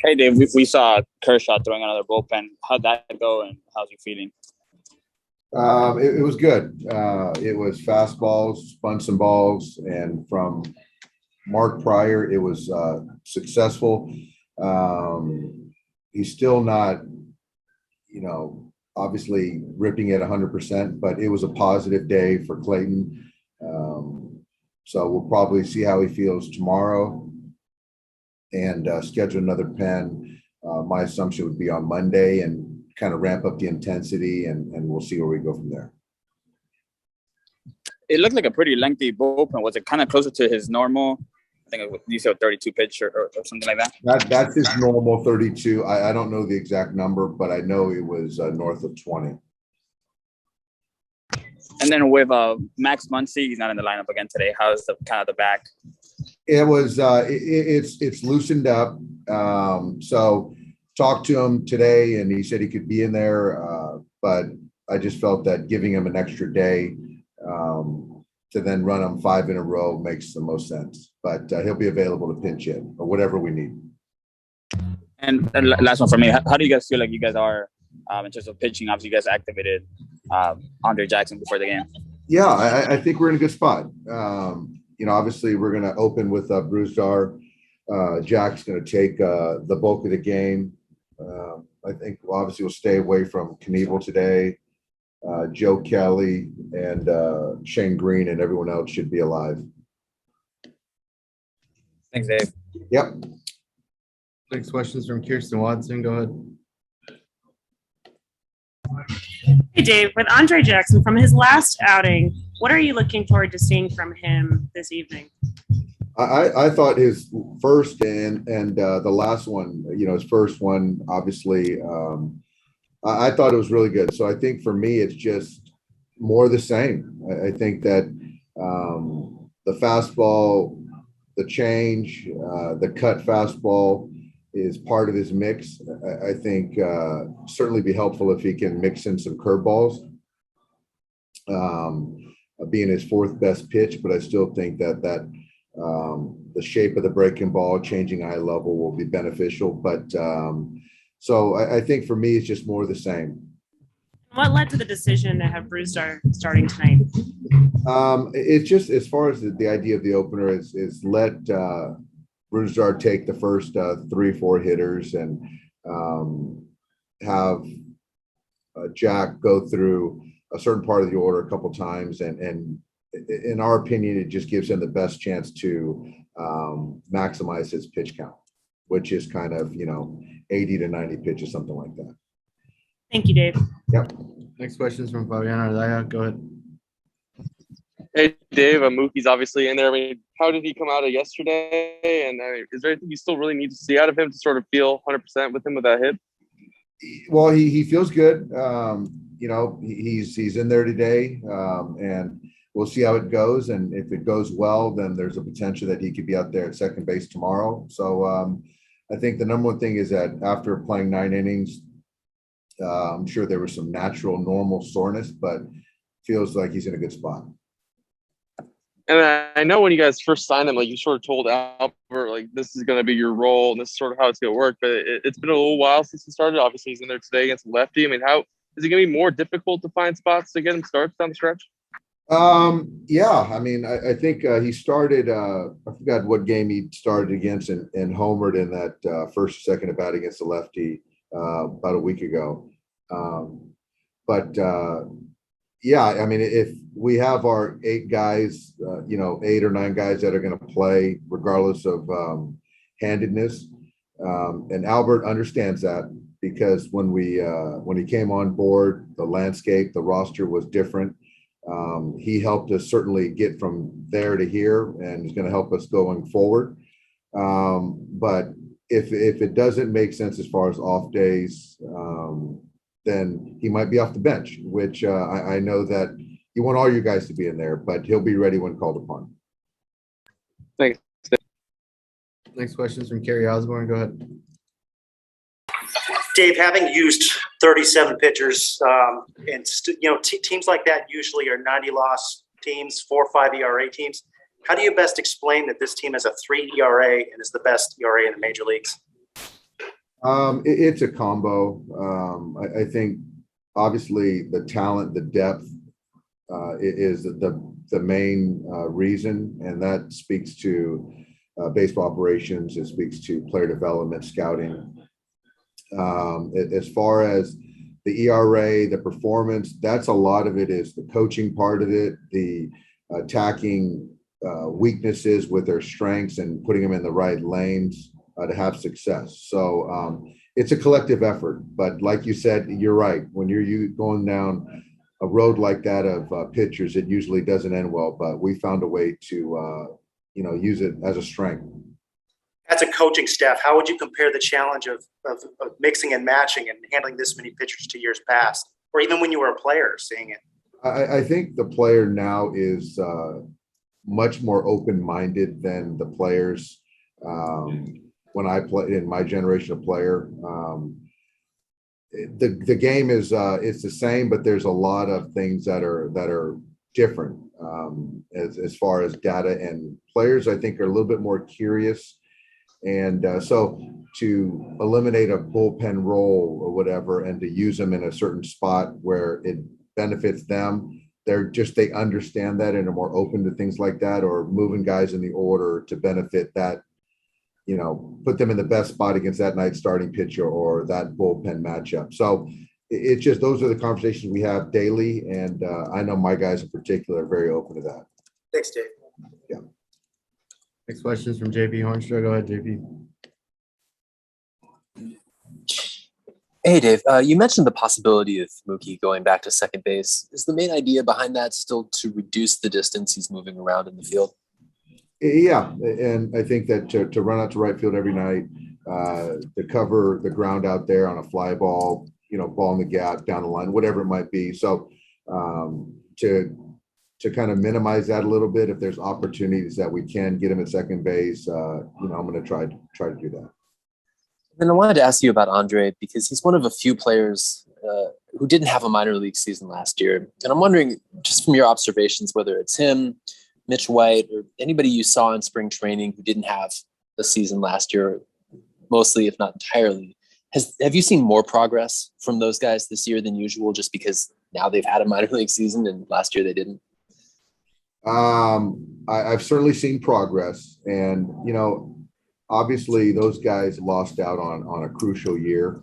Hey, Dave, we saw Kershaw throwing another bullpen. How'd that go, and how's you feeling? It was good. It was fastballs, spun some balls, and from Mark Pryor, it was successful. He's still not, obviously ripping it 100%, but it was a positive day for Clayton. So we'll probably see how he feels tomorrow and schedule another pen. My assumption would be on Monday and kind of ramp up the intensity, and we'll see where we go from there. It looked like a pretty lengthy bullpen. Was it kind of closer to his normal? I think you said 32 pitch or something like that. That's his normal 32. I don't know the exact number, but I know it was north of 20. And then with Max Muncy, he's not in the lineup again today. How's the kind of the back? It was it's loosened up. So talked to him today, and he said he could be in there, but I just felt that giving him an extra day to then run him 5 in a row makes the most sense. But he'll be available to pinch hit or whatever we need. And last one for me. How do you guys feel like you guys are in terms of pitching? Obviously, you guys activated Andre Jackson before the game. Yeah, I think we're in a good spot. Obviously, we're going to open with Brusdar. Jack's going to take the bulk of the game. I think obviously we'll stay away from Knievel today. Joe Kelly and Shane Green and everyone else should be alive. Thanks, Dave. Yep. Next question is from Kirsten Watson. Go ahead. Hey, Dave. With Andre Jackson, from his last outing, what are you looking forward to seeing from him this evening? I thought his first and the last one, his first one, obviously, I thought it was really good. So I think for me, it's just more of the same. I think that the fastball, the change, the cut fastball is part of his mix. I think certainly be helpful if he can mix in some curveballs, being his fourth best pitch. But I still think that the shape of the breaking ball, changing eye level will be beneficial. But so I think for me, it's just more of the same. What led to the decision to have Brusdar starting tonight? It's just as far as the idea of the opener is let Brusdar take the first 3-4 hitters and have Jack go through a certain part of the order a couple times, and in our opinion, it just gives him the best chance to maximize his pitch count, which is kind of 80 to 90 pitches, something like that. Thank you, Dave. Yep. Next question is from Fabiano Ardaya. Go ahead. Hey, Dave, Mookie's obviously in there. I mean, how did he come out of yesterday? And is there anything you still really need to see out of him to sort of feel 100% with him with that hit? Well, he feels good. He's in there today, and we'll see how it goes. And if it goes well, then there's a potential that he could be out there at second base tomorrow. So I think the number one thing is that after playing 9 innings, I'm sure there was some natural, normal soreness, but feels like he's in a good spot. And I know when you guys first signed him, like you sort of told Albert, like this is going to be your role and this is sort of how it's going to work. But it's been a little while since he started. Obviously, he's in there today against a lefty. I mean, how is it going to be more difficult to find spots to get him starts down the stretch? Yeah, I mean, I think he started. I forgot what game he started against and homered in that first or second at bat against the lefty about a week ago. Yeah, I mean, if we have our 8 guys, 8 or 9 guys that are going to play regardless of handedness, and Albert understands that because when he came on board, the landscape, the roster was different. He helped us certainly get from there to here, and is going to help us going forward. But if it doesn't make sense as far as off days, then he might be off the bench, which I know that you want all you guys to be in there, but he'll be ready when called upon. Thanks. Next question is from Kerry Osborne. Go ahead. Dave, having used 37 pitchers, and teams like that usually are 90-loss teams, 4.5 ERA teams. How do you best explain that this team has a 3 ERA and is the best ERA in the major leagues? It's a combo. I think obviously the talent, the depth is the main reason, and that speaks to baseball operations. It speaks to player development, scouting. As far as the ERA, the performance, that's a lot of it is the coaching part of it, the attacking weaknesses with their strengths and putting them in the right lanes to have success. So it's a collective effort. But like you said, you're right. When you're going down a road like that of pitchers, it usually doesn't end well. But we found a way to use it as a strength. As a coaching staff, how would you compare the challenge of mixing and matching and handling this many pitchers to years past, or even when you were a player seeing it? I think the player now is much more open-minded than the players when I played in my generation of player. The game is it's the same, but there's a lot of things that are different as far as data, and players I think are a little bit more curious. And so to eliminate a bullpen role or whatever and to use them in a certain spot where it benefits them, they understand that and are more open to things like that, or moving guys in the order to benefit that, put them in the best spot against that night's starting pitcher or that bullpen matchup. So it's just, those are the conversations we have daily. And I know my guys in particular are very open to that. Thanks, Dave. Yeah. Next question is from JP Hornstra. Go ahead, JP. Hey, Dave. You mentioned the possibility of Mookie going back to second base. Is the main idea behind that still to reduce the distance he's moving around in the field? Yeah, and I think that to run out to right field every night, to cover the ground out there on a fly ball, ball in the gap, down the line, whatever it might be. So to kind of minimize that a little bit, if there's opportunities that we can get him at second base, I'm going to try to do that. And I wanted to ask you about Andre, because he's one of a few players who didn't have a minor league season last year. And I'm wondering, just from your observations, whether it's him, Mitch White, or anybody you saw in spring training who didn't have a season last year, mostly, if not entirely, have you seen more progress from those guys this year than usual, just because now they've had a minor league season and last year they didn't? I've certainly seen progress, and obviously those guys lost out on a crucial year.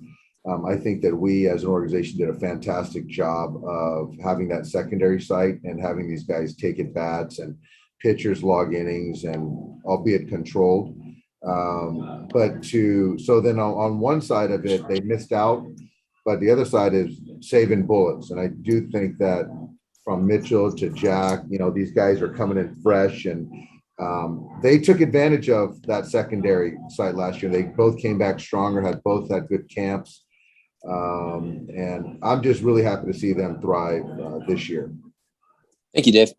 I think that we as an organization did a fantastic job of having that secondary site and having these guys take at bats and pitchers log innings, and albeit controlled. So then on one side of it, they missed out, but the other side is saving bullets. And I do think that from Mitchell to Jack, these guys are coming in fresh, and they took advantage of that secondary site last year. They both came back stronger, had good camps. And I'm just really happy to see them thrive this year. Thank you, Dave.